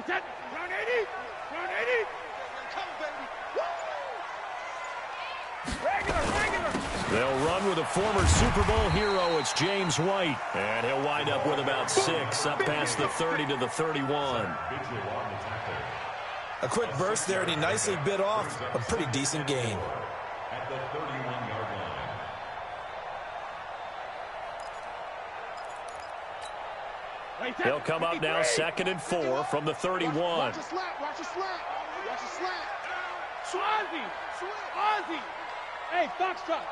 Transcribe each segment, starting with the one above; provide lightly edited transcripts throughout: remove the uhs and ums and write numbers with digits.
set. Round 80. Round 80. Come, baby. Woo! Regular. They'll run with a former Super Bowl hero. It's James White. And he'll wind up with about 6 up past the 30 to the 31. A quick burst there, and he nicely bit off a pretty decent gain. At the 31-yard line. They'll come up now 2nd and 4 from the 31. Watch a slant. Watch a slant. Watch a slant. Swazi. Ozzy. Hey, Foxtrot.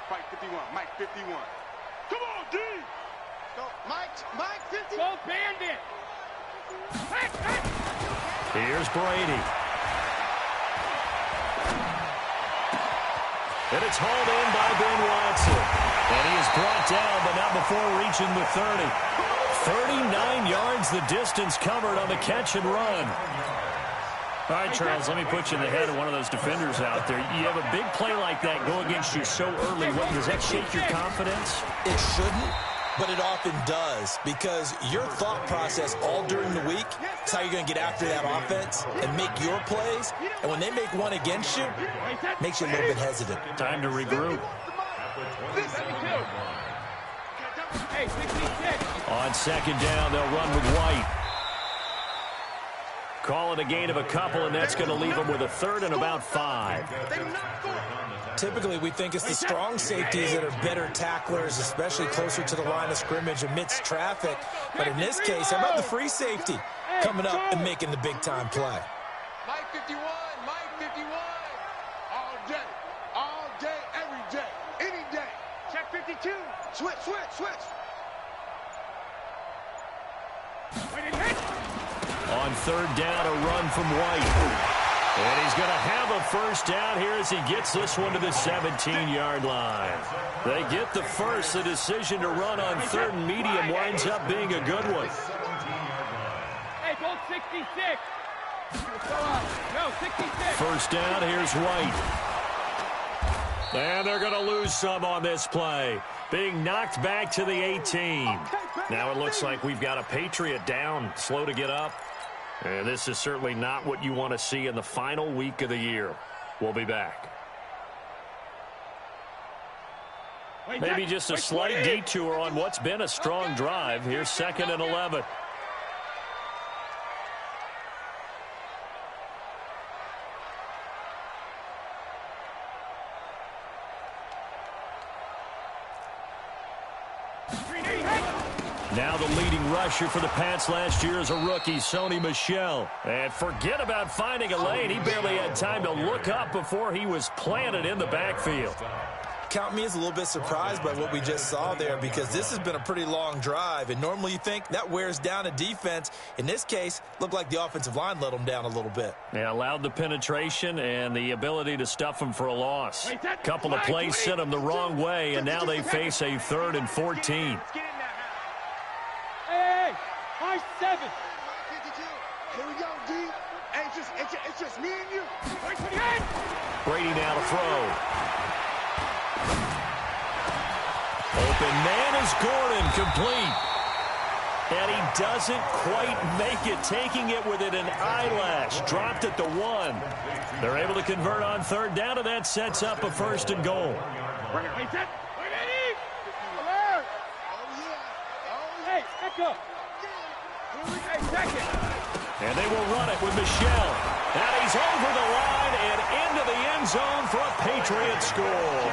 Mike 51. Mike 51. Come on, D. Go, Mike 50. Go, Bandit. Hey. Here's Brady. And it's hauled in by Ben Watson. And he is brought down, but not before reaching the 30. 39 yards the distance covered on the catch and run. All right, Charles, let me put you in the head of one of those defenders out there. You have a big play like that go against you so early. Does that shake your confidence? It shouldn't, but it often does, because your thought process all during the week is how you're going to get after that offense and make your plays. And when they make one against you, it makes you a little bit hesitant. Time to regroup. On 2nd down, they'll run with White. Call it a gain of a couple, and that's going to leave them with a 3rd and about 5. Typically, we think it's the strong safeties that are better tacklers, especially closer to the line of scrimmage amidst traffic. But in this case, how about the free safety coming up and making the big-time play? Mike 51. All day, every day, any day. Check 52. Switch. On 3rd down, a run from White. And he's going to have a 1st down here as he gets this one to the 17-yard line. They get the first. The decision to run on 3rd and medium winds up being a good one. Hey, go 66. No, 66. 1st down, here's White. And they're going to lose some on this play. Being knocked back to the 18. Now it looks like we've got a Patriot down, slow to get up. And this is certainly not what you want to see in the final week of the year. We'll be back. Maybe just a slight detour on what's been a strong drive. Here's 2nd and 11. Now the leading rusher for the Pats last year is a rookie, Sony Michel. And forget about finding a lane. He barely had time to look up before he was planted in the backfield. Count me as a little bit surprised by what we just saw there, because this has been a pretty long drive, and normally you think that wears down a defense. In this case, looked like the offensive line let them down a little bit. They allowed the penetration and the ability to stuff them for a loss. A couple of plays sent them the wrong way, and now they face a 3rd and 14. Hey, high 7. Here we go, D. Hey, it's just me and you. Brady now to throw. Open man is Gordon, complete. And he doesn't quite make it, taking it within an eyelash. Dropped at the 1. They're able to convert on 3rd down, and that sets up a 1st and goal. Hey, echo. And they will run it with Michel. And he's over the line and into the end zone for a Patriot score.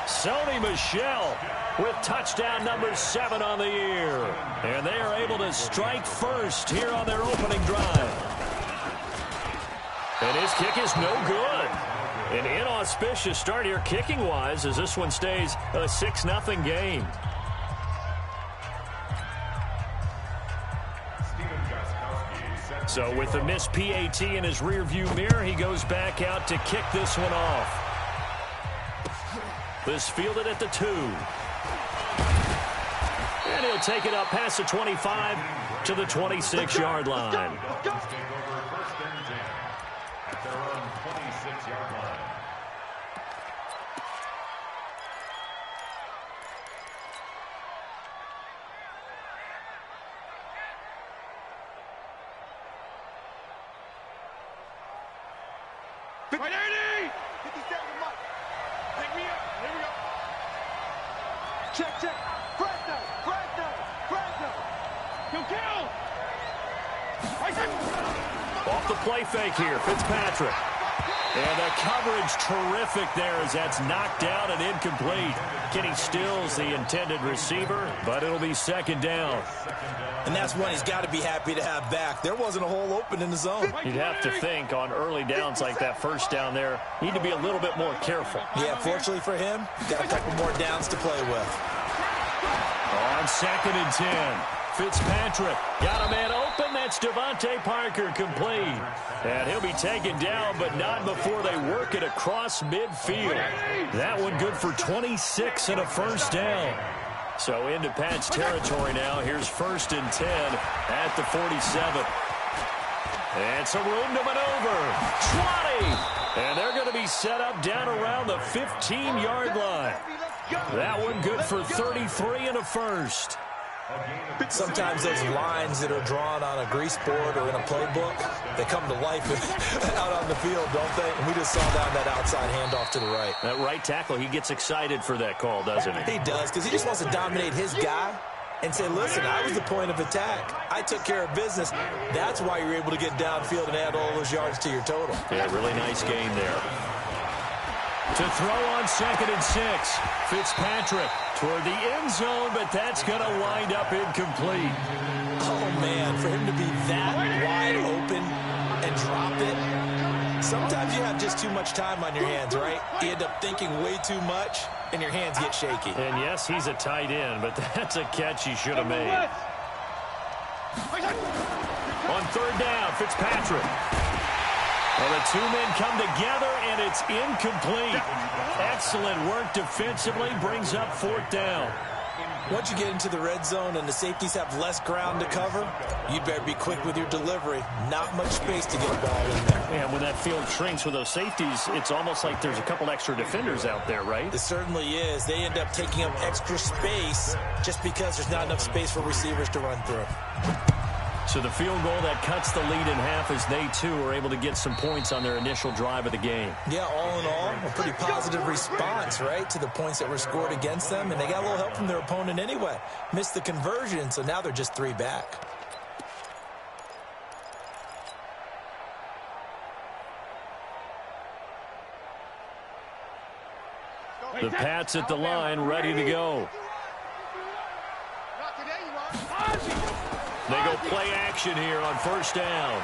Sony Michel with touchdown number 7 on the year. And they are able to strike first here on their opening drive. And his kick is no good. An inauspicious start here kicking-wise as this one stays a 6-0 game. So with the missed PAT in his rearview mirror, he goes back out to kick this one off. This fielded at the 2. And he'll take it up past the 25 to the 26-yard line. Right, 80! 57 Mike. Pick me up. Here we go. Check. Fresno. Kill. Right there. Off the play fake here, Fitzpatrick. And the coverage terrific there as that's knocked down and incomplete. Kenny Stills, the intended receiver, but it'll be second down. And that's one he's got to be happy to have back. There wasn't a hole open in the zone. You'd have to think on early downs like that first down there, need to be a little bit more careful. Yeah, fortunately for him, got a couple more downs to play with. On 2nd and 10, Fitzpatrick got a man open. That's Devontae Parker complete. And he'll be taken down, but not before they work it across midfield. That one good for 26 and a first down. So into Pat's territory now. Here's 1st and 10 at the 47. And some room to maneuver. 20. And they're going to be set up down around the 15-yard line. That one good for 33 and a first. Sometimes those lines that are drawn on a grease board or in a playbook, they come to life out on the field, don't they? And we just saw that outside handoff to the right. That right tackle, he gets excited for that call, doesn't he? He does, because he just wants to dominate his guy and say, listen, I was the point of attack. I took care of business. That's why you're able to get downfield and add all those yards to your total. Yeah, really nice gain there. To throw on 2nd and 6, Fitzpatrick toward the end zone, but that's going to wind up incomplete. Oh, man, for him to be that wide open and drop it. Sometimes you have just too much time on your hands, right? You end up thinking way too much, and your hands get shaky. And, yes, he's a tight end, but that's a catch he should have made. On 3rd down, Fitzpatrick. Well, the two men come together, and it's incomplete. Excellent work defensively, brings up 4th down. Once you get into the red zone and the safeties have less ground to cover, you better be quick with your delivery. Not much space to get a ball in there. Yeah, when that field shrinks with those safeties, it's almost like there's a couple extra defenders out there, right? It certainly is. They end up taking up extra space just because there's not enough space for receivers to run through. So the field goal that cuts the lead in half as they, too, are able to get some points on their initial drive of the game. Yeah, all in all, a pretty positive response, right, to the points that were scored against them. And they got a little help from their opponent anyway. Missed the conversion, so now they're just 3 back. The Pats at the line, ready to go. They go play action here on 1st down.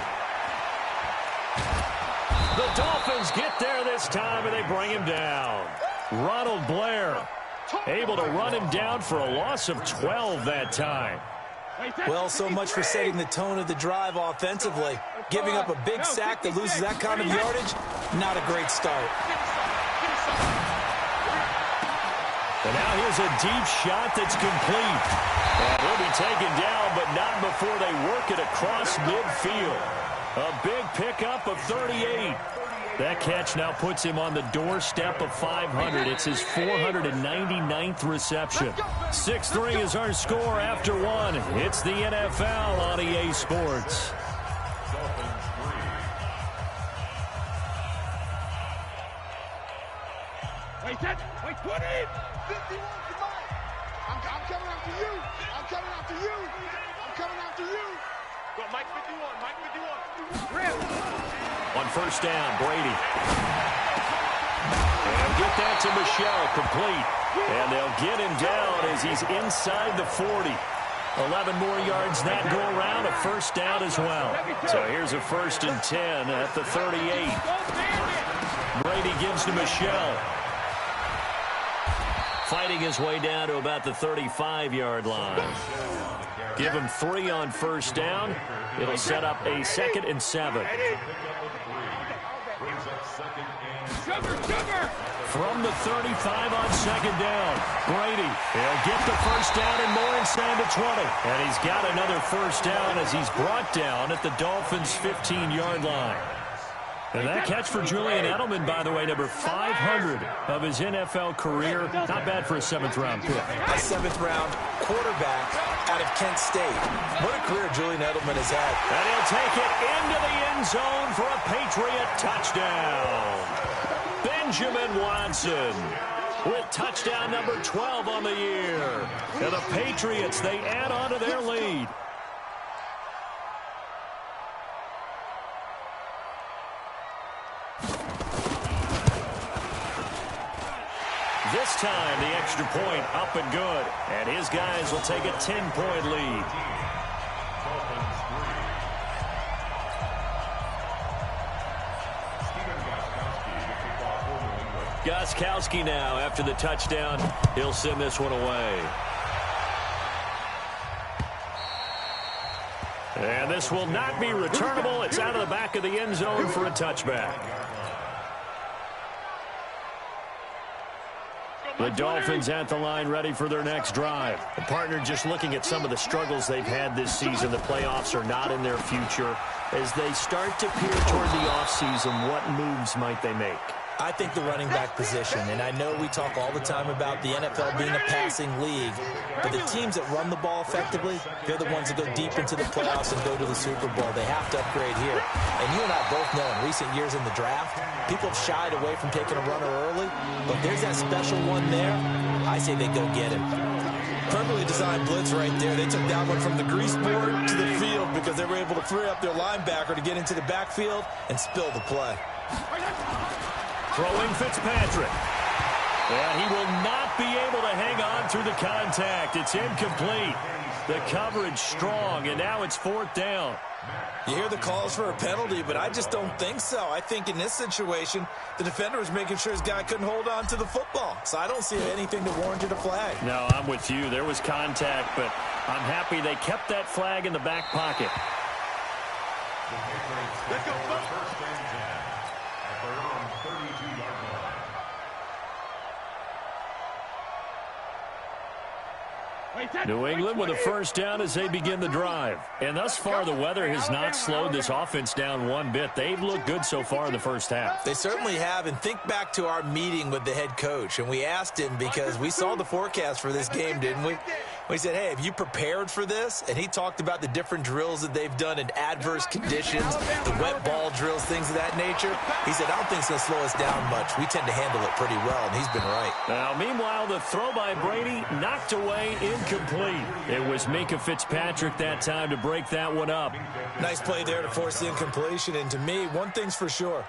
The Dolphins get there this time, and they bring him down. Ronald Blair able to run him down for a loss of 12 that time. Well, so much for setting the tone of the drive offensively. Giving up a big sack that loses that kind of yardage, not a great start. And now here's a deep shot that's complete. And he'll be taken down, but not before they work it across midfield. A big pickup of 38. That catch now puts him on the doorstep of 500. It's his 499th reception. 6-3 is our score after 1. It's the NFL on EA Sports. Wait, 20! 51 to Mike. I'm coming after you. I'm coming after you. Go, Mike 51. Rip. On 1st down, Brady. And get that to Michel, complete. And they'll get him down as he's inside the 40. 11 more yards that go around, a 1st down as well. So here's a 1st and 10 at the 38. Brady gives to Michel. Fighting his way down to about the 35-yard line. Give him 3 on 1st down. It'll set up a 2nd and 7. From the 35 on 2nd down, Brady, he'll get the 1st down and more inside the 20. And he's got another 1st down as he's brought down at the Dolphins' 15-yard line. And that catch for Julian Edelman, by the way, number 500 of his NFL career. Not bad for a 7th-round pick. A 7th-round quarterback out of Kent State. What a career Julian Edelman has had. And he'll take it into the end zone for a Patriot touchdown. Benjamin Watson with touchdown number 12 on the year. And the Patriots, they add on to their lead. This time, the extra point up and good. And his guys will take a 10-point lead. Gostkowski now after the touchdown. He'll send this one away. And this will not be returnable. It's out of the back of the end zone for a touchback. The Dolphins at the line ready for their next drive. The partner just looking at some of the struggles they've had this season. The playoffs are not in their future. As they start to peer toward the offseason, what moves might they make? I think the running back position, and I know we talk all the time about the NFL being a passing league, but the teams that run the ball effectively, they're the ones that go deep into the playoffs and go to the Super Bowl. They have to upgrade here. And you and I both know in recent years in the draft, people have shied away from taking a runner early, but there's that special one there. I say they go get him. Perfectly designed blitz right there. They took that one from the grease board to the field because they were able to free up their linebacker to get into the backfield and spill the play. Throwing Fitzpatrick. And he will not be able to hang on through the contact. It's incomplete. The coverage strong, and now it's 4th down. You hear the calls for a penalty, but I just don't think so. I think in this situation, the defender was making sure his guy couldn't hold on to the football. So I don't see anything that warranted a flag. No, I'm with you. There was contact, but I'm happy they kept that flag in the back pocket. Let's go, folks. New England with a first down as they begin the drive. And thus far, the weather has not slowed this offense down one bit. They've looked good so far in the first half. They certainly have. And think back to our meeting with the head coach. And we asked him because we saw the forecast for this game, didn't we? We said, hey, have you prepared for this? And he talked about the different drills that they've done in adverse conditions, the wet ball drills, things of that nature. He said, I don't think it's going to slow us down much. We tend to handle it pretty well, and he's been right. Now, meanwhile, the throw by Brady knocked away, incomplete. It was Minkah Fitzpatrick that time to break that one up. Nice play there to force the incompletion. And to me, one thing's for sure.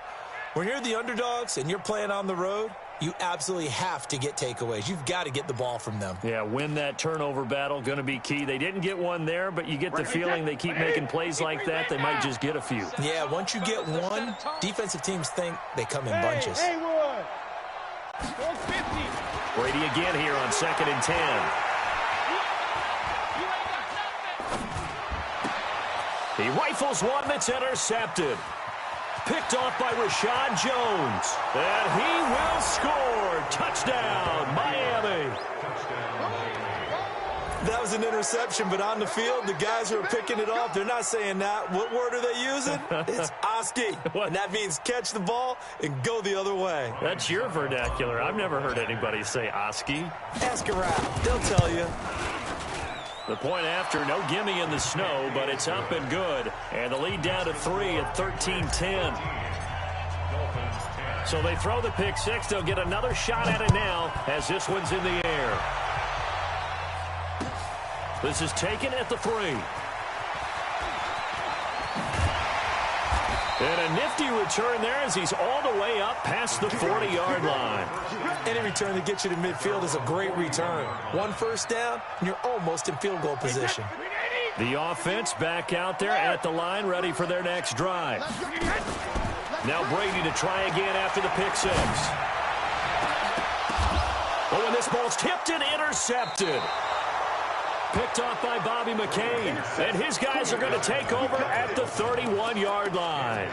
When you're the underdogs and you're playing on the road, you absolutely have to get takeaways. You've got to get the ball from them. Yeah, win that turnover battle, going to be key. They didn't get one there, but you get the feeling they keep making plays like that, they might just get a few. Yeah, once you get one, defensive teams think they come in bunches. Brady again here on 2nd and 10. He rifles one that's intercepted. Picked off by Rashad Jones. And he will score. Touchdown, Miami. That was an interception, but on the field, the guys who are picking it off, they're not saying that. What word are they using? It's Oski. And that means catch the ball and go the other way. That's your vernacular. I've never heard anybody say Oski. Ask a rap. They'll tell you. The point after, no gimme in the snow, but it's up and good. And the lead down to 3 at 13-10. So they throw the pick six. They'll get another shot at it now as this one's in the air. This is taken at the 3. And a nifty return there as he's all the way up past the 40-yard line. Any return that gets you to midfield is a great return. One first down, and you're almost in field goal position. The offense back out there at the line, ready for their next drive. Now Brady to try again after the pick six. Oh, and this ball's tipped and intercepted. Picked off by Bobby McCain. And his guys are going to take over at the 31-yard line.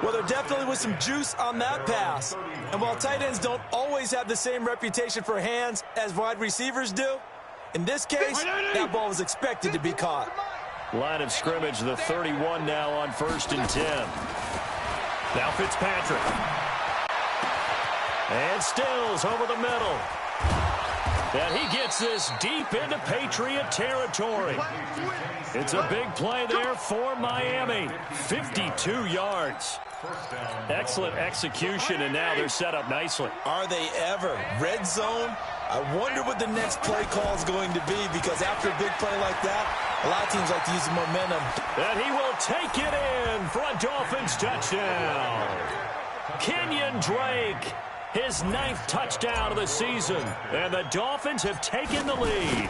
Well, there definitely was some juice on that pass. And while tight ends don't always have the same reputation for hands as wide receivers do, in this case, that ball was expected to be caught. Line of scrimmage, the 31 now on 1st and 10. Now Fitzpatrick. And Stills over the middle. And he gets this deep into Patriot territory. It's a big play there for Miami. 52 yards. Excellent execution, and now they're set up nicely. Are they ever? Red zone? I wonder what the next play call is going to be, because after a big play like that, a lot of teams like to use the momentum. And he will take it in for a Dolphins touchdown. Kenyon Drake, his 9th touchdown of the season. And the Dolphins have taken the lead.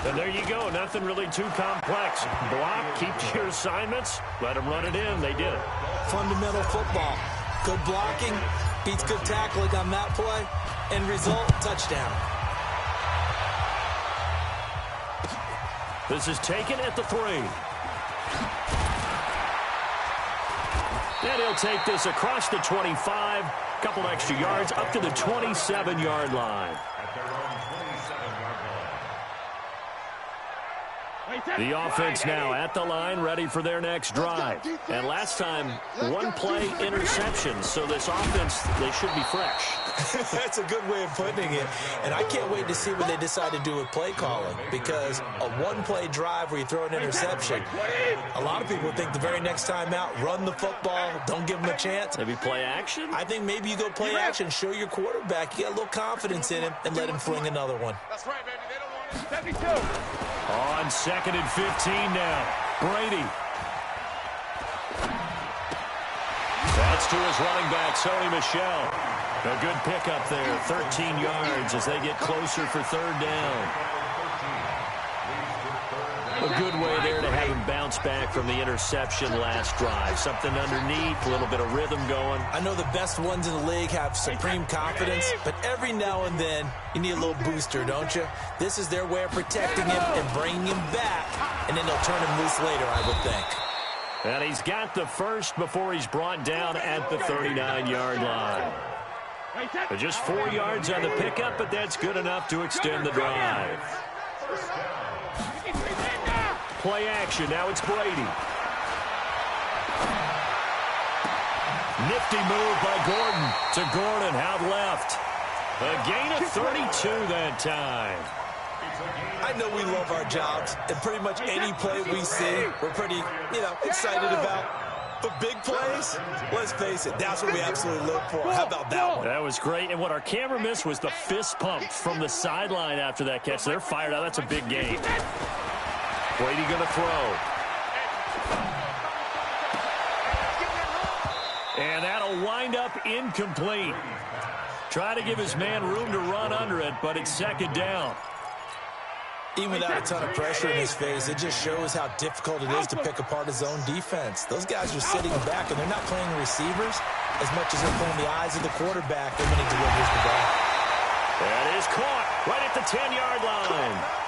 And there you go. Nothing really too complex. Block, keep to your assignments, let them run it in. They did it. Fundamental football. Good blocking beats good tackling on that play. End result, touchdown. This is taken at the 3. And he'll take this across the 25. Couple extra yards up to the 27-yard line. The offense now at the line, ready for their next drive. And last time, one play interception. So this offense, they should be fresh. That's a good way of putting it. And I can't wait to see what they decide to do with play calling, because a one-play drive where you throw an interception, a lot of people think the very next time out, run the football, don't give them a chance. Maybe play action? I think maybe you go play action, show your quarterback you got a little confidence in him, and let him fling another one. That's right, baby. They don't want it. 72. On 2nd and 15 now. Brady. That's to his running back, Sony Michel. A good pickup there, 13 yards as they get closer for 3rd down. A good way there to have him bounce back from the interception last drive. Something underneath, a little bit of rhythm going. I know the best ones in the league have supreme confidence, but every now and then you need a little booster, don't you? This is their way of protecting him and bringing him back, and then they'll turn him loose later, I would think. And he's got the first before he's brought down at the 39-yard line. But just 4 yards on the pickup, but that's good enough to extend the drive. Play action. Now it's Brady. Nifty move by Gordon to Gordon out left. A gain of 32 that time. I know we love our jobs, and pretty much any play we see, we're pretty, excited about. But big plays, let's face it, that's what we absolutely live for. How about that one? That was great, and what our camera missed was the fist pump from the sideline after that catch. They're fired out. That's a big gain. Brady going to throw. And that'll wind up incomplete. Try to give his man room to run under it, but it's 2nd down. Even without a ton of pressure in his face, it just shows how difficult it is to pick apart his own defense. Those guys are sitting back, and they're not playing receivers as much as they're playing the eyes of the quarterback when he delivers the ball. That is caught right at the 10-yard line.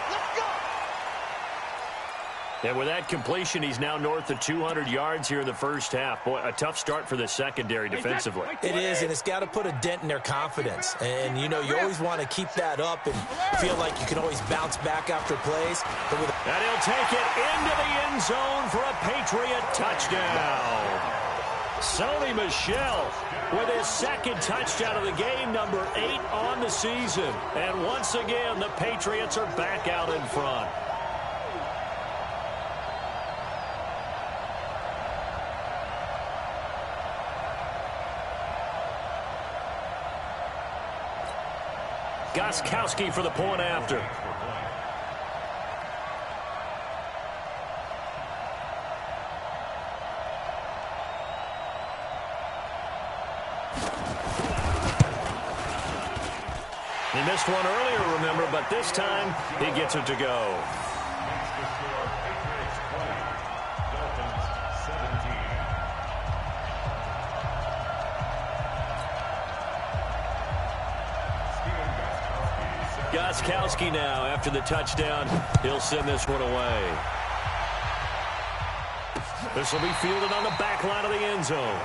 And with that completion, he's now north of 200 yards here in the first half. Boy, a tough start for the secondary defensively. It is, and it's got to put a dent in their confidence. And, you always want to keep that up and feel like you can always bounce back after plays. And he'll take it into the end zone for a Patriot touchdown. Sony Michel with his 2nd touchdown of the game, number 8 on the season. And once again, the Patriots are back out in front. Gostkowski for the point after. He missed one earlier, remember, but this time he gets it to go. Gostkowski now, after the touchdown, he'll send this one away. This will be fielded on the back line of the end zone.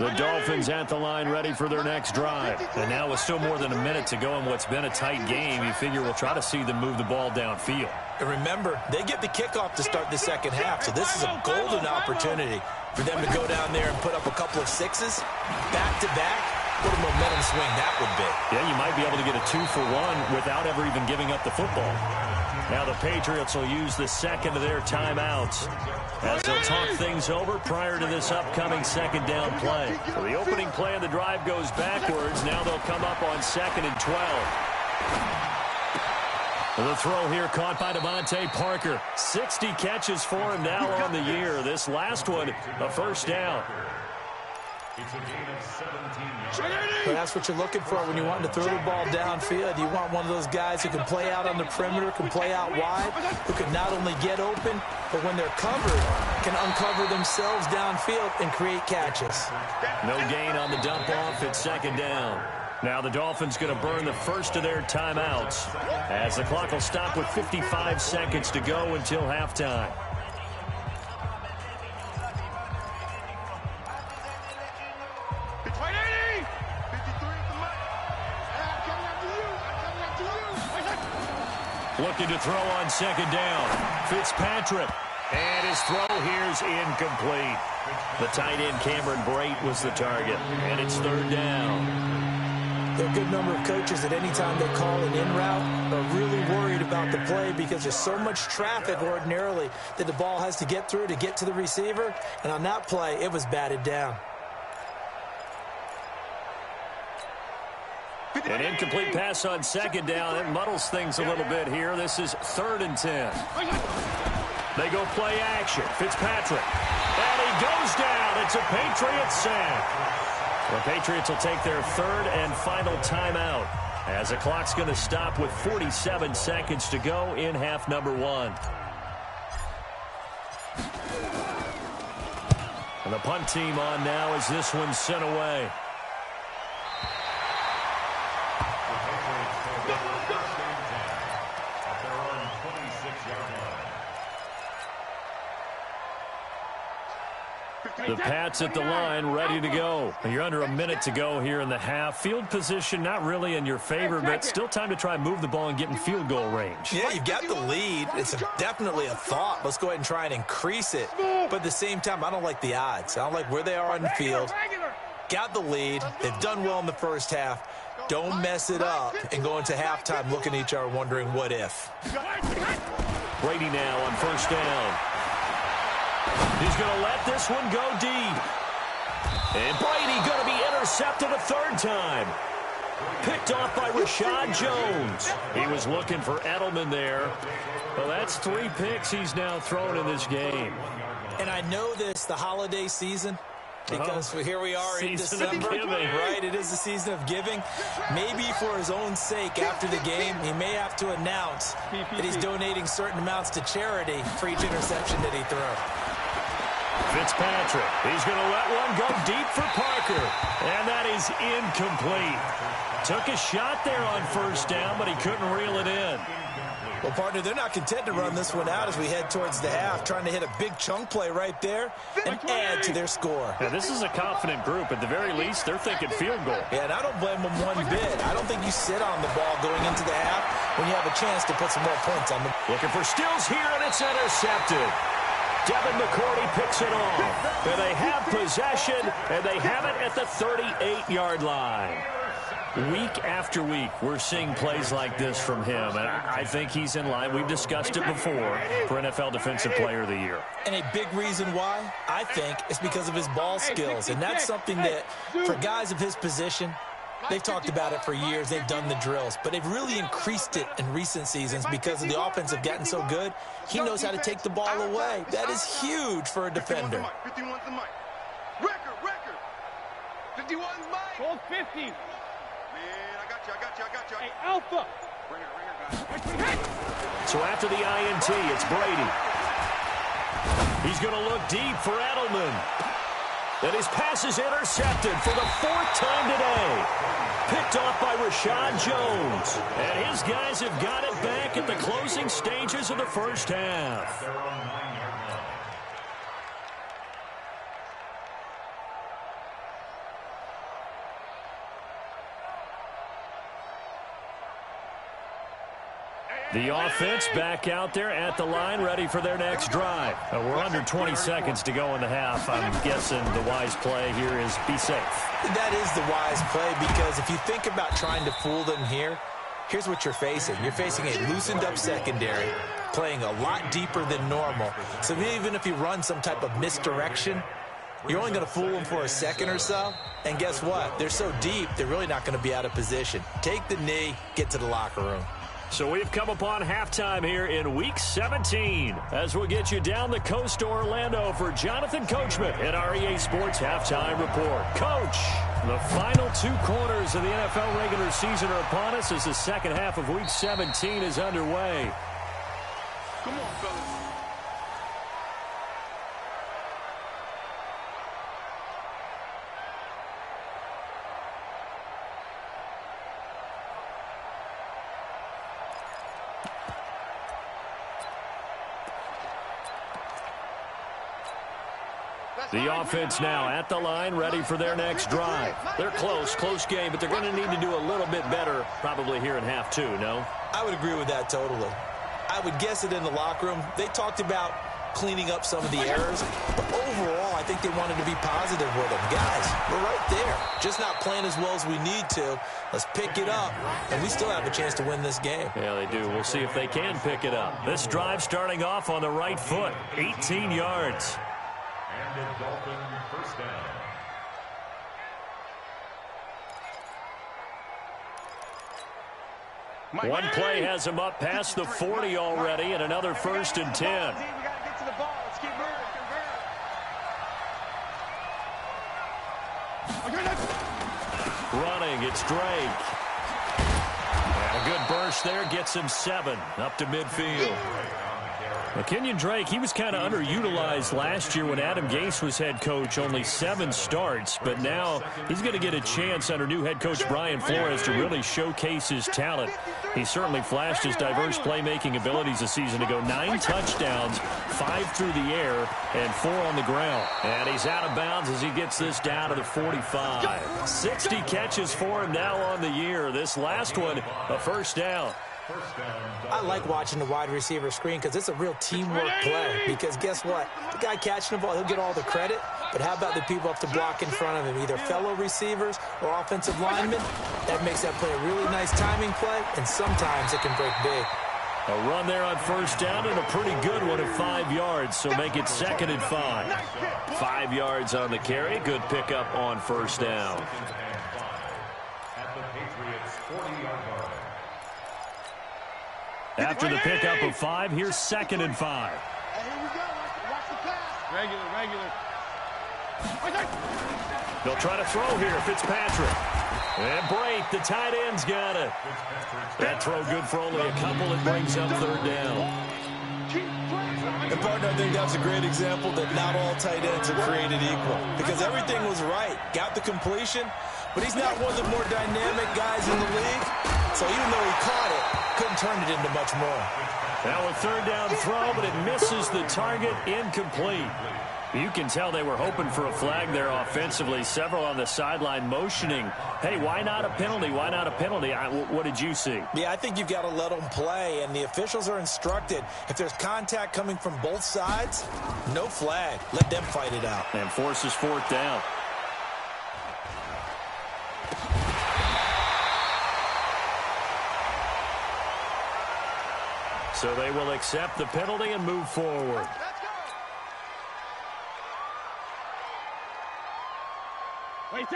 The Dolphins at the line ready for their next drive. And now with still more than a minute to go in what's been a tight game, you figure we'll try to see them move the ball downfield. And remember, they get the kickoff to start the second half, so this is a golden opportunity for them to go down there and put up a couple of sixes back-to-back. What a momentum swing that would be. Yeah, you might be able to get a 2-for-1 without ever even giving up the football. Now the Patriots will use the second of their timeouts as they'll talk things over prior to this upcoming second down play. So the opening play of the drive goes backwards. Now they'll come up on 2nd and 12. The throw here caught by Devontae Parker. 60 catches for him now on the year. This last one, a first down. It's a gain of 17 yards. But that's what you're looking for when you want to throw the ball downfield. You want one of those guys who can play out on the perimeter, can play out wide, who can not only get open, but when they're covered, can uncover themselves downfield and create catches. No gain on the dump off at second down. Now the Dolphins going to burn the first of their timeouts as the clock will stop with 55 seconds to go until halftime. Looking to throw on second down. Fitzpatrick. And his throw here's incomplete. The tight end Cameron Brate was the target. And it's third down. There are a good number of coaches that any time they call an in route are really worried about the play because there's so much traffic ordinarily that the ball has to get through to get to the receiver. And on that play, it was batted down. An incomplete pass on second down. It muddles things a little bit here. This is 3rd and 10. They go play action. Fitzpatrick. And he goes down. It's a Patriots sack. The Patriots will take their third and final timeout as the clock's going to stop with 47 seconds to go in half number 1. And the punt team on now as this one's sent away. The Pats at the line, ready to go. You're under a minute to go here in the half. Field position not really in your favor, but still time to try and move the ball and get in field goal range. Yeah, you've got the lead. It's definitely a thought. Let's go ahead and try and increase it. But at the same time, I don't like the odds. I don't like where they are on the field. Got the lead. They've done well in the first half. Don't mess it up and go into halftime looking at each other wondering what if. Brady now on first down. He's going to let this one go deep. And Brady going to be intercepted a third time. Picked off by Rashad Jones. He was looking for Edelman there. Well, that's 3 picks he's now thrown in this game. And I know this, the holiday season, because here we are in December, right? It is the season of giving. Maybe for his own sake after the game, he may have to announce that he's donating certain amounts to charity for each interception that he throws. Fitzpatrick, he's going to let one go deep for Parker. And that is incomplete. Took a shot there on first down, but he couldn't reel it in. Well, partner, they're not content to run this one out as we head towards the half, trying to hit a big chunk play right there and add to their score. Yeah, this is a confident group. At the very least, they're thinking field goal. Yeah, and I don't blame them one bit. I don't think you sit on the ball going into the half when you have a chance to put some more points on them. Looking for Stills here, and it's intercepted. Devin McCourty picks it off. And they have possession, and they have it at the 38-yard line. Week after week, we're seeing plays like this from him, and I think he's in line. We've discussed it before for NFL Defensive Player of the Year. And a big reason why, I think, is because of his ball skills, and that's something that, for guys of his position, they've talked about it for years. They've done the drills, but they've really increased it in recent seasons because of the offense have gotten so good. He knows how to take the ball away. That is huge for a defender. 51's the mic. Record. 51's mic. Hold 50. Man, I got you. Hey, Alpha. Ringer, guys. So after the INT, it's Brady. He's going to look deep for Edelman. And his pass is intercepted for the 4th time today. Picked off by Rashad Jones. And his guys have got it back at the closing stages of the first half. The offense back out there at the line, ready for their next drive. We're under 20 seconds to go in the half. I'm guessing the wise play here is be safe. That is the wise play, because if you think about trying to fool them here, here's what you're facing. You're facing a loosened-up secondary, playing a lot deeper than normal. So even if you run some type of misdirection, you're only going to fool them for a second or so. And guess what? They're so deep, they're really not going to be out of position. Take the knee, get to the locker room. So we've come upon halftime here in Week 17 as we'll get you down the coast to Orlando for Jonathan Coachman at our EA Sports Halftime Report. Coach, the final 2 quarters of the NFL regular season are upon us as the second half of Week 17 is underway. Come on, fellas. The offense now at the line, ready for their next drive. They're close game, but they're going to need to do a little bit better probably here in half 2, no? I would agree with that totally. I would guess it in the locker room. They talked about cleaning up some of the errors, but overall, I think they wanted to be positive with them. Guys, we're right there. Just not playing as well as we need to. Let's pick it up, and we still have a chance to win this game. Yeah, they do. We'll see if they can pick it up. This drive starting off on the right foot, 18 yards. And a Dolphin first down. One play has him up past the 40 already, and another 1st and 10. We got to get to the ball. Let's keep moving. Running, it's Drake. And a good burst there gets him 7 up to midfield. Kenyon Drake, he was kind of underutilized last year when Adam Gase was head coach, only 7 starts, but now he's going to get a chance under new head coach Brian Flores to really showcase his talent. He certainly flashed his diverse playmaking abilities a season ago. 9 touchdowns, 5 through the air, and 4 on the ground. And he's out of bounds as he gets this down to the 45. 60 catches for him now on the year. This last one, a first down. I like watching the wide receiver screen because it's a real teamwork play. Because guess what? The guy catching the ball, he'll get all the credit. But how about the people up to block in front of him, either fellow receivers or offensive linemen? That makes that play a really nice timing play, and sometimes it can break big. A run there on first down and a pretty good one at 5 yards, so make it 2nd and 5. 5 yards on the carry. Good pickup on first down. At the Patriots' 40-yard line. After the pickup of 5, here's 2nd and 5. Hey, here we go. Watch the pass. Regular. They'll try to throw here, Fitzpatrick. And Brate, the tight end's got it. That throw good for only a couple. It brings up 3rd down. And, partner, I think that's a great example that not all tight ends are created equal. Because everything was right. Got the completion, but he's not one of the more dynamic guys in the league. So even though he caught it, couldn't turn it into much more. Now a 3rd down throw, but it misses the target, incomplete. You can tell they were hoping for a flag there offensively. Several on the sideline motioning, hey, why not a penalty? Why not a penalty? What did you see? Yeah, I think you've got to let them play, and the officials are instructed. If there's contact coming from both sides, no flag. Let them fight it out. And forces 4th down. So they will accept the penalty and move forward.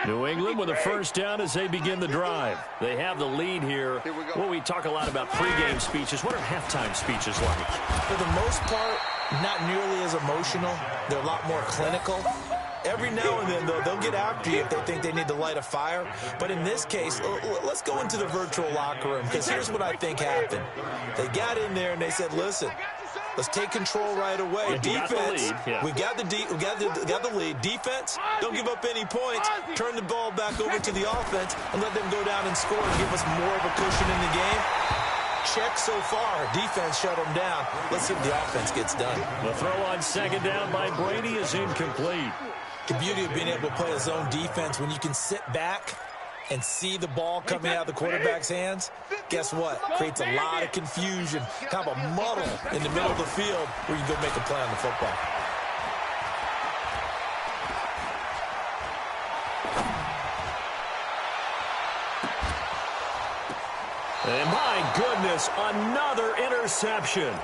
New England with a first down as they begin the drive. They have the lead here. Well, we talk a lot about pregame speeches. What are halftime speeches like? For the most part, not nearly as emotional. They're a lot more clinical. Every now and then, though, they'll get after you if they think they need to light a fire. But in this case, let's go into the virtual locker room, because here's what I think happened. They got in there and they said, listen, let's take control right away. Yeah, defense, we got the lead. Defense, don't give up any points. Turn the ball back over to the offense and let them go down and score and give us more of a cushion in the game. Check so far. Defense shut them down. Let's see if the offense gets done. The throw on 2nd down by Brady is incomplete. The beauty of being able to play a zone defense when you can sit back and see the ball coming out of the quarterback's hands, guess what? Creates a lot of confusion, kind of a muddle in the middle of the field where you go make a play on the football. And my goodness, another interception.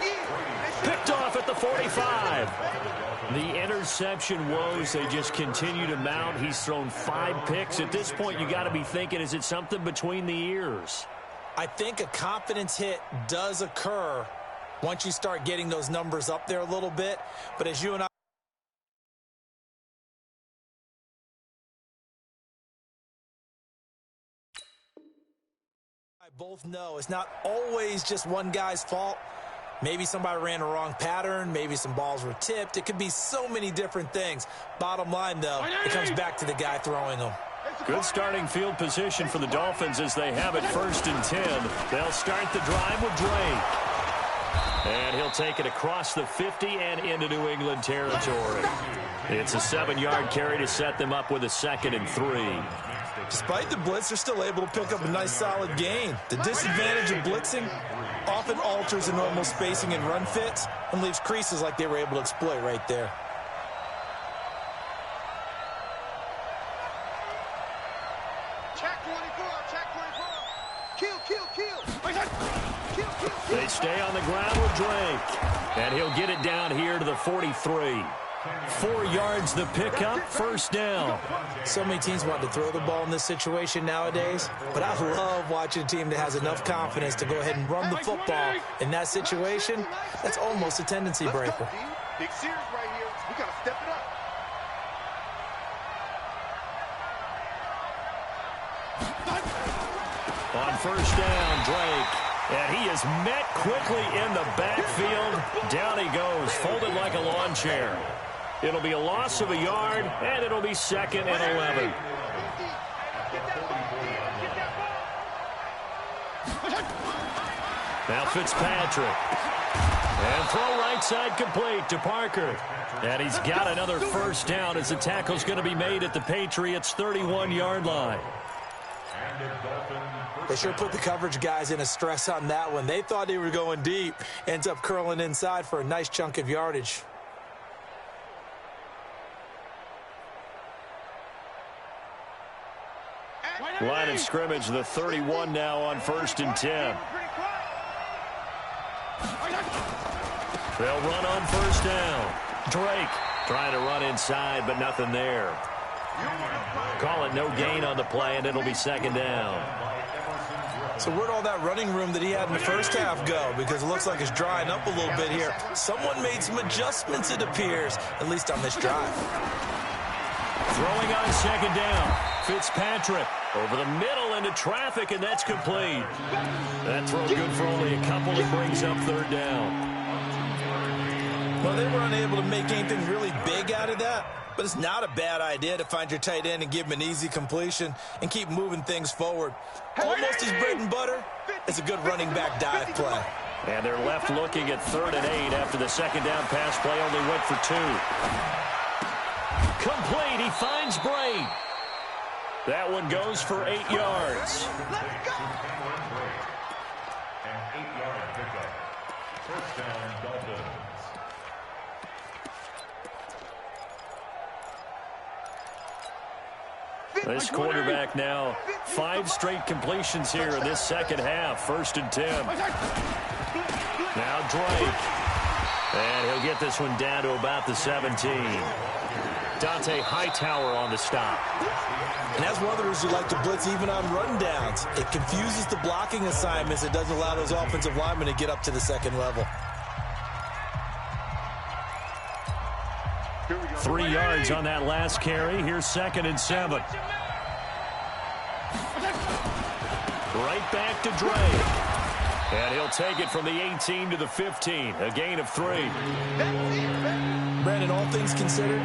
Picked off at the 45. The interception woes, they just continue to mount. He's thrown 5 picks. At this point, you got to be thinking, is it something between the ears? I think a confidence hit does occur once you start getting those numbers up there a little bit. But as you and I both know, it's not always just one guy's fault. Maybe somebody ran a wrong pattern. Maybe some balls were tipped. It could be so many different things. Bottom line, though, it comes back to the guy throwing them. Good starting field position for the Dolphins as they have it 1st and 10. They'll start the drive with Drake. And he'll take it across the 50 and into New England territory. It's a 7-yard carry to set them up with a 2nd and 3. Despite the blitz, they're still able to pick up a nice solid gain. The disadvantage of blitzing often alters the normal spacing and run fits and leaves creases like they were able to exploit right there. Check 24, check 24. Kill. They stay on the ground with Drake. And he'll get it down here to the 43. 4 yards the pickup, 1st down. So many teams want to throw the ball in this situation nowadays, but I love watching a team that has enough confidence to go ahead and run the football. In that situation, that's almost a tendency breaker. Big series right here. We got to step it up. On 1st down, Drake. And he is met quickly in the backfield. Down he goes, folded like a lawn chair. It'll be a loss of a yard, and it'll be 2nd and 11. Now Fitzpatrick. And throw right side complete to Parker. And he's got another 1st down as the tackle's going to be made at the Patriots' 31-yard line. They sure put the coverage guys in a stress on that one. They thought they were going deep. Ends up curling inside for a nice chunk of yardage. Line of scrimmage, the 31 now on 1st and 10. They'll run on 1st down. Drake trying to run inside, but nothing there. Call it no gain on the play, and it'll be 2nd down. So where'd all that running room that he had in the first half go? Because it looks like it's drying up a little bit here. Someone made some adjustments, it appears, at least on this drive. Throwing on 2nd down. Fitzpatrick over the middle into traffic, and that's complete. That throw good for only a couple. It brings up 3rd down. Well, they were unable to make anything really big out of that, but it's not a bad idea to find your tight end and give him an easy completion and keep moving things forward. Almost his bread and butter. It's a good running back dive play. And they're left looking at 3rd and 8 after the 2nd down pass play only went for 2. Complete. He finds Braid. That one goes for 8 yards. Let's go. An 8-yard pickup. 1st down, Dolphins. This quarterback now 5 straight completions here in this 2nd half. 1st and 10. Now Drake. And he'll get this one down to about the 17. Dante Hightower on the stop. And that's one of the reasons you like to blitz even on rundowns. It confuses the blocking assignments. It doesn't allow those offensive linemen to get up to the 2nd level. 3 yards on that last carry. Here's 2nd and 7. Right back to Drake. And he'll take it from the 18 to the 15. A gain of 3. Brandon, all things considered,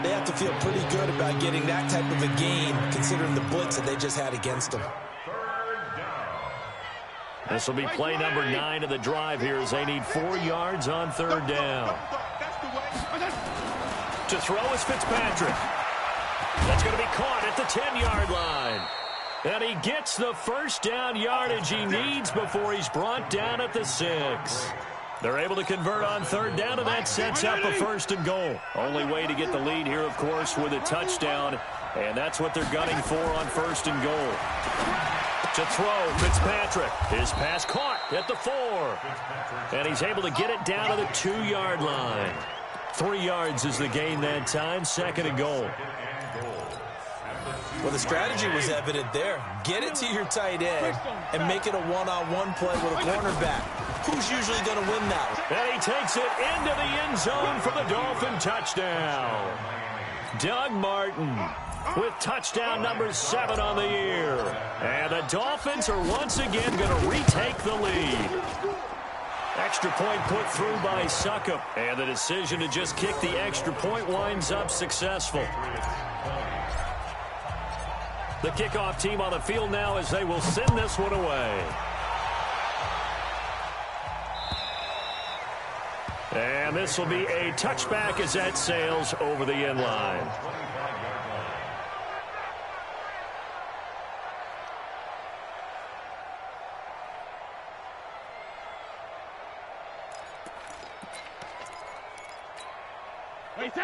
they have to feel pretty good about getting that type of a gain, considering the blitz that they just had against them. This will be play number 9 of the drive here as they need 4 yards on 3rd down. To throw is Fitzpatrick. That's going to be caught at the 10-yard line. And he gets the first down yardage he needs before he's brought down at the 6. They're able to convert on third down, and that sets up a 1st and goal. Only way to get the lead here, of course, with a touchdown, and that's what they're gunning for on 1st and goal. To throw, Fitzpatrick. His pass caught at the 4. And he's able to get it down to the 2-yard line. 3 yards is the gain that time, 2nd and goal. Well, the strategy was evident there. Get it to your tight end and make it a one-on-one play with a cornerback. Who's usually going to win that one? And he takes it into the end zone for the Dolphin touchdown. Doug Martin with touchdown number 7 on the year. And the Dolphins are once again going to retake the lead. Extra point put through by Succop. And the decision to just kick the extra point winds up successful. The kickoff team on the field now as they will send this one away. And this will be a touchback as that sails over the end line.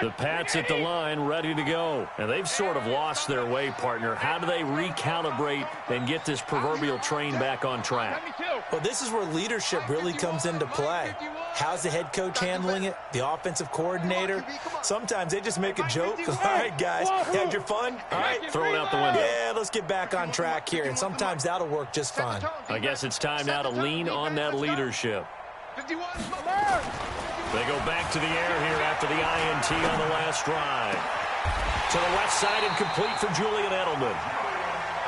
The Pats at the line, ready to go. And they've sort of lost their way, partner. How do they recalibrate and get this proverbial train back on track? Well, this is where leadership really comes into play. How's the head coach handling it? The offensive coordinator? Sometimes they just make a joke. All right, guys, you had your fun? All right. Throw it out the window. Yeah, let's get back on track here. And sometimes that'll work just fine. I guess it's time now to lean on that leadership. They go back to the air here after the INT on the last drive. To the left side and complete for Julian Edelman.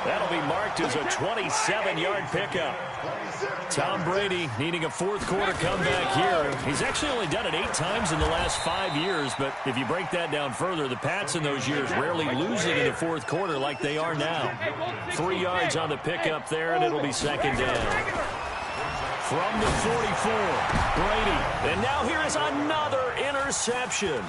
That'll be marked as a 27-yard pickup. Tom Brady needing a fourth-quarter comeback here. He's actually only done it 8 times in the last 5 years, but if you break that down further, the Pats in those years rarely lose it in the fourth quarter like they are now. 3 yards on the pickup there, and it'll be 2nd down. From the 44, Brady. And now here is another interception.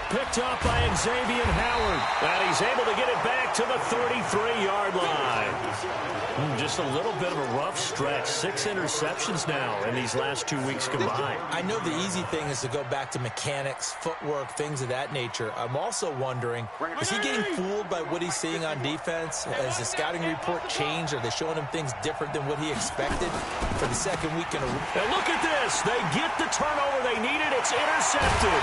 Picked up by Xavier Howard. And he's able to get it back to the 33-yard line. Just a little bit of a rough stretch. 6 interceptions now in these last 2 weeks combined. I know the easy thing is to go back to mechanics, footwork, things of that nature. I'm also wondering, is he getting fooled by what he's seeing on defense? Has the scouting report changed? Are they showing him things different than what he expected for the second week in a row? And look at this. They get the turnover they needed. It's intercepted.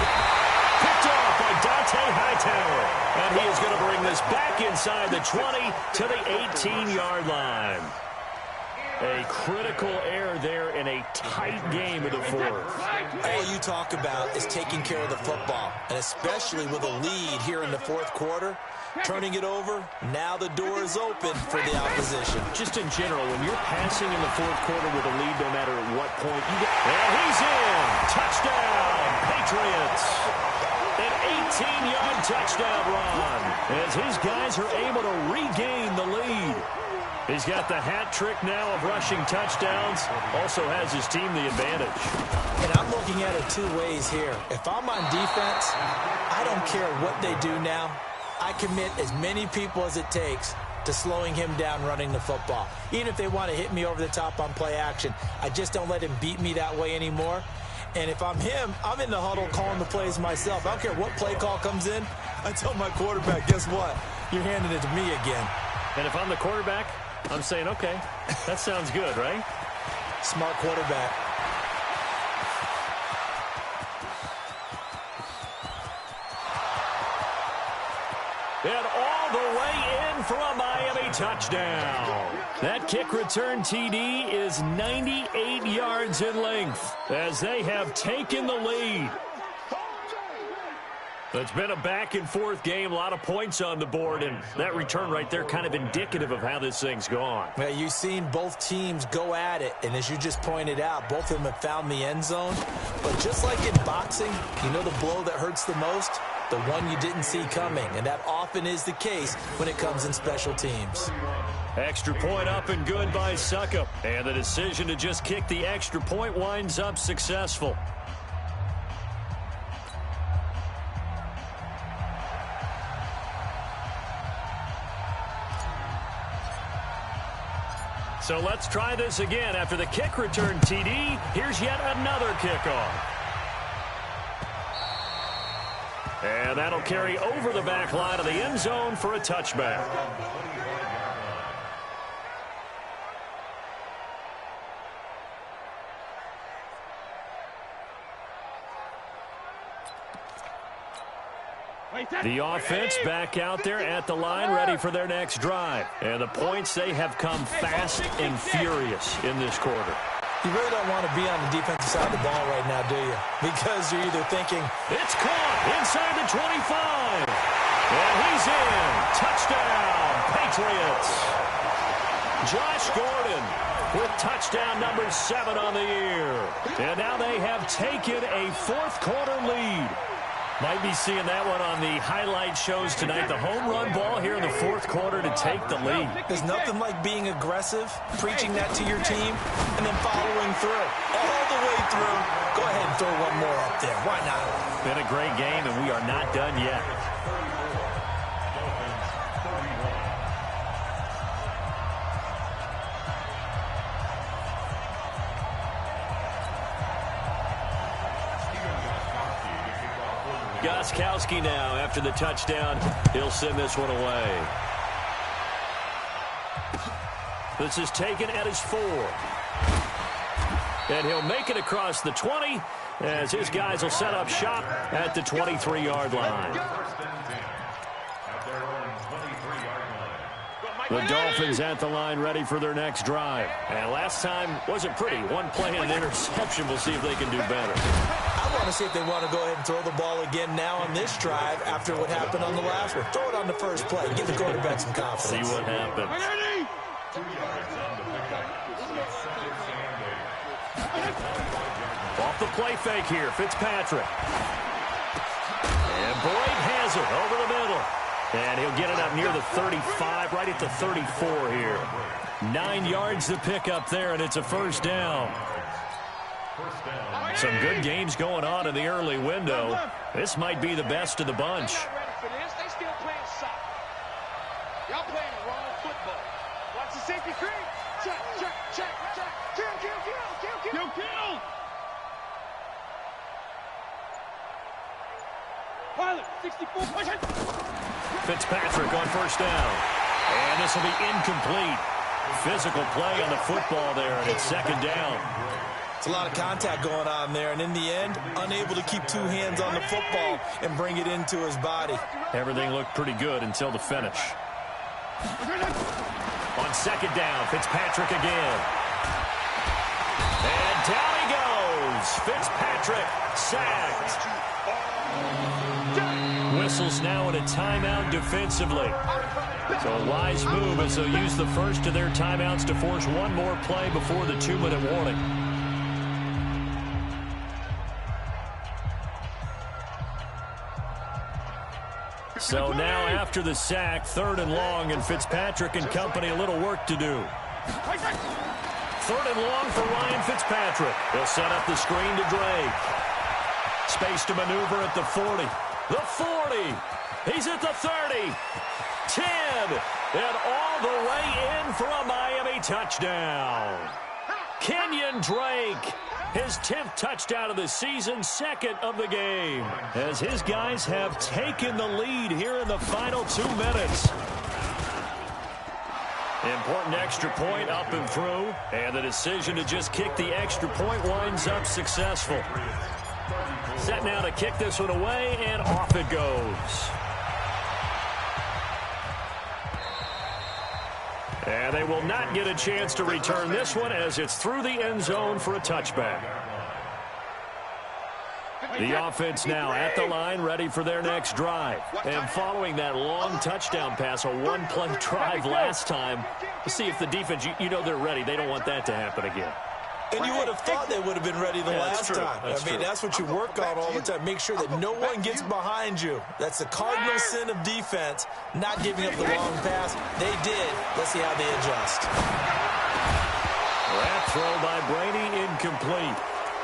Picked off by Dante Hightower. And he is going to bring this back inside the 20 to the 18-yard line. A critical error there in a tight game of the fourth. All you talk about is taking care of the football, and especially with a lead here in the fourth quarter. Turning it over, now the door is open for the opposition. Just in general, when you're passing in the fourth quarter with a lead, no matter at what point you get. And he's in. Touchdown, Patriots. An 18-yard touchdown run as his guys are able to regain the lead. He's got the hat trick now of rushing touchdowns. Also has his team the advantage. And I'm looking at it 2 ways here. If I'm on defense, I don't care what they do now. I commit as many people as it takes to slowing him down running the football. Even if they want to hit me over the top on play action, I just don't let him beat me that way anymore. And if I'm him, I'm in the huddle calling the plays myself. I don't care what play call comes in. I tell my quarterback, guess what? You're handing it to me again. And if I'm the quarterback, I'm saying, okay, that sounds good, right? Smart quarterback. And all the way in for a Miami touchdown. That kick return TD is 98 yards in length as they have taken the lead. It's been a back-and-forth game, a lot of points on the board, and that return right there kind of indicative of how this thing's gone. Well, you've seen both teams go at it, and as you just pointed out, both of them have found the end zone. But just like in boxing, you know the blow that hurts the most? The one you didn't see coming, and that often is the case when it comes in special teams. Extra point up and good by Succop, and the decision to just kick the extra point winds up successful. So let's try this again. After the kick return TD, here's yet another kickoff. And that'll carry over the back line of the end zone for a touchback. The offense back out there at the line, ready for their next drive. And the points, they have come fast and furious in this quarter. You really don't want to be on the defensive side of the ball right now, do you? Because you're either thinking, it's caught inside the 25. And he's in. Touchdown, Patriots. Josh Gordon with touchdown number 7 on the year. And now they have taken a fourth quarter lead. Might be seeing that one on the highlight shows tonight. The home run ball here in the fourth quarter to take the lead. There's nothing like being aggressive, preaching that to your team, and then following through. All the way through. Go ahead and throw one more up there. Why not? Been a great game, and we are not done yet. Gostkowski now after the touchdown. He'll send this one away. This is taken at his 4. And he'll make it across the 20 as his guys will set up shop at the 23-yard line. The Dolphins at the line ready for their next drive. And last time wasn't pretty. One play and an interception. We'll see if they can do better. I want to see if they want to go ahead and throw the ball again now on this drive after what happened on the last one. Throw it on the first play. Give the quarterback some confidence. See what happens. Off the play fake here, Fitzpatrick. And Boyd has it over the middle. And he'll get it up near the 35, right at the 34 here. 9 yards to pick up there, and it's a first down. Some good games going on in the early window. This might be the best of the bunch. They still playing soft. Y'all playing the wrong football. Watch the safety screen. Check. Kill. Pilot, 64, push it. Fitzpatrick on first down. And this will be incomplete. Physical play on the football there, and it's second down. It's a lot of contact going on there, and in the end, unable to keep 2 hands on the football and bring it into his body. Everything looked pretty good until the finish. On second down, Fitzpatrick again. And down he goes. Fitzpatrick sacked. Whistles now in a timeout defensively. So a wise move as they'll use the first of their timeouts to force one more play before the 2-minute warning. So now after the sack, 3rd and long, and Fitzpatrick and company a little work to do. 3rd and long for Ryan Fitzpatrick. He'll set up the screen to Drake. Space to maneuver at the 40. The 40. He's at the 30. 10. And all the way in for a Miami touchdown. Kenyon Drake. His 10th touchdown of the season, 2nd of the game. As his guys have taken the lead here in the final 2 minutes. Important extra point up and through. And the decision to just kick the extra point winds up successful. Set now to kick this one away, and off it goes. And they will not get a chance to return this one as it's through the end zone for a touchback. The offense now at the line, ready for their next drive. And following that long touchdown pass, a one-play drive last time, let's see if the defense, you know they're ready. They don't want that to happen again. And you would have thought they would have been ready the last time. That's what you work on all the time. Make sure that no one gets behind you. That's the cardinal sin of defense, not giving up the long pass. They did. Let's see how they adjust. That throw by Brady incomplete.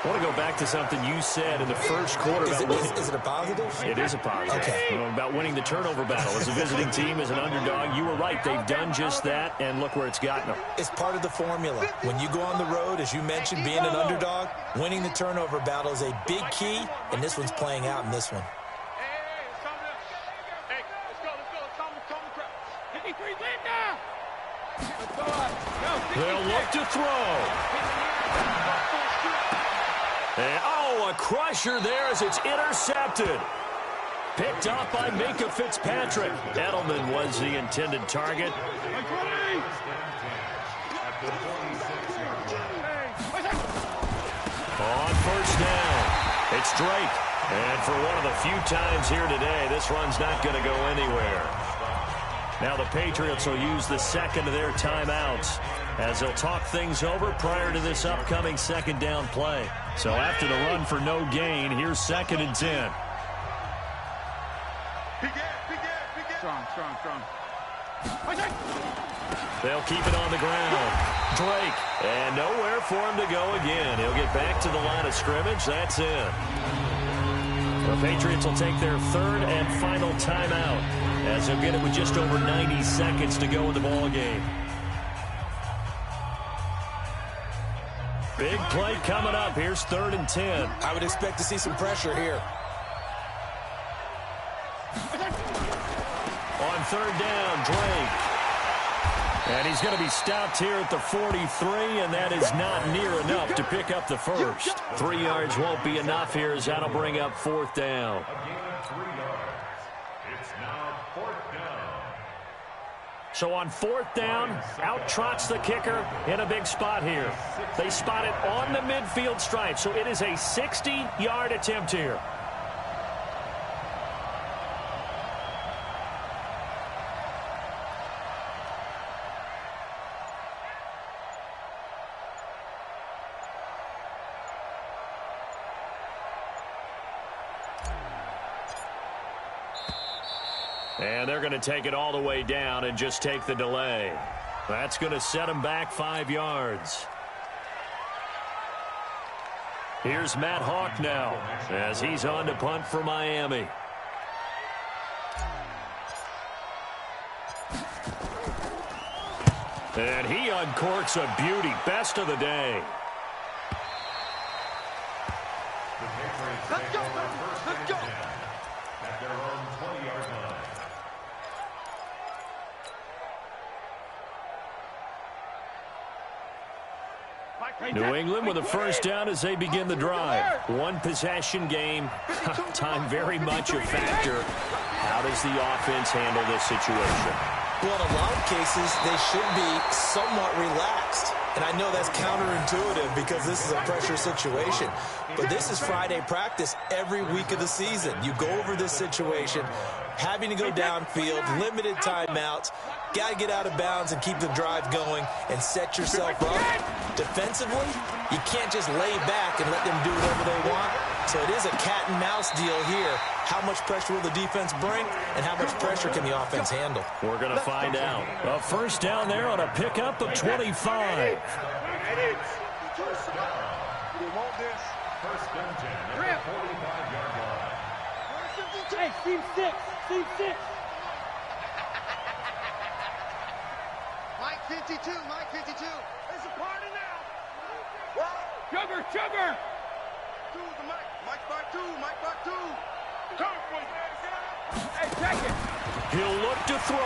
I want to go back to something you said in the first quarter. Is it a positive? It is a positive. Okay. About winning the turnover battle. As a visiting team, as an underdog, you were right. They've done just that, and look where it's gotten them. It's part of the formula. When you go on the road, as you mentioned, being an underdog, winning the turnover battle is a big key, and this one's playing out in this one. They'll look to throw. And, a crusher there as it's intercepted. Picked off by Minkah Fitzpatrick. Edelman was the intended target. On first down, it's Drake. And for one of the few times here today, this run's not going to go anywhere. Now the Patriots will use the second of their timeouts as they'll talk things over prior to this upcoming second down play. So after the run for no gain, here's 2nd and 10. Strong. They'll keep it on the ground. Drake, and nowhere for him to go again. He'll get back to the line of scrimmage. That's it. The Patriots will take their third and final timeout as they'll get it with just over 90 seconds to go in the ball game. Big play coming up. Here's 3rd and 10. I would expect to see some pressure here. On 3rd down, Drake. And he's going to be stopped here at the 43, and that is not near enough to pick up the first. 3 yards won't be enough here as that'll bring up 4th down. It's now 4th down. So on 4th down, out trots the kicker in a big spot here. They spot it on the midfield stripe, so it is a 60-yard attempt here. And they're going to take it all the way down and just take the delay. That's going to set them back 5 yards. Here's Matt Hawk now as he's on to punt for Miami. And he uncorks a beauty. Best of the day. Let's go. At their own 20-yard line. New England with a first down as they begin the drive. One possession game. Time very much a factor. How does the offense handle this situation? Well, in a lot of cases, they should be somewhat relaxed. And I know that's counterintuitive because this is a pressure situation. But this is Friday practice every week of the season. You go over this situation, having to go downfield, limited timeouts, got to get out of bounds and keep the drive going and set yourself up. Defensively, you can't just lay back and let them do whatever they want. So it is a cat-and-mouse deal here. How much pressure will the defense bring, and how much pressure can the offense handle? We're going to find out. A first down there on a pickup of 25. First and 10 at the 45-yard line. Hey, Steve 6. Mike 52. It's a party now. Sugar. Mike back two. Hey, check it. He'll look to throw.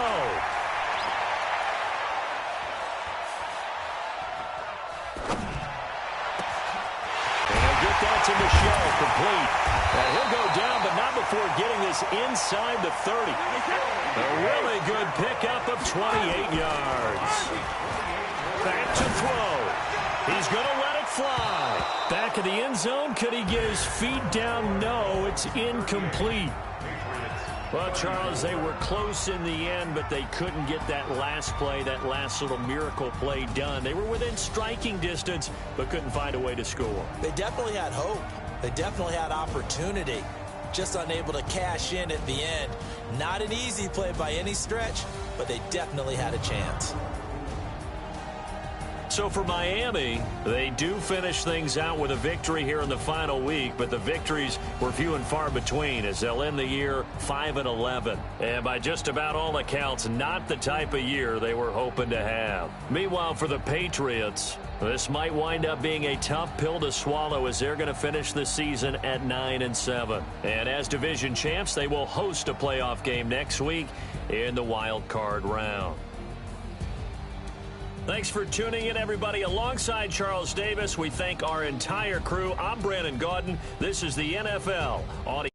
And he'll get that to Michel, complete. And he'll go down, but not before getting this inside the 30. A really good pickup of 28 yards. Back to throw. He's going to let it fly. Back of the end zone. Could he get his feet down? No, it's incomplete. Well, Charles, they were close in the end, but they couldn't get that last play, that last little miracle play done. They were within striking distance, but couldn't find a way to score. They definitely had hope. They definitely had opportunity. Just unable to cash in at the end. Not an easy play by any stretch, but they definitely had a chance. So for Miami, they do finish things out with a victory here in the final week, but the victories were few and far between as they'll end the year 5-11. And by just about all accounts, not the type of year they were hoping to have. Meanwhile, for the Patriots, this might wind up being a tough pill to swallow as they're going to finish the season at 9-7. And as division champs, they will host a playoff game next week in the wild card round. Thanks for tuning in, everybody. Alongside Charles Davis, we thank our entire crew. I'm Brandon Gaudin. This is the NFL Audio.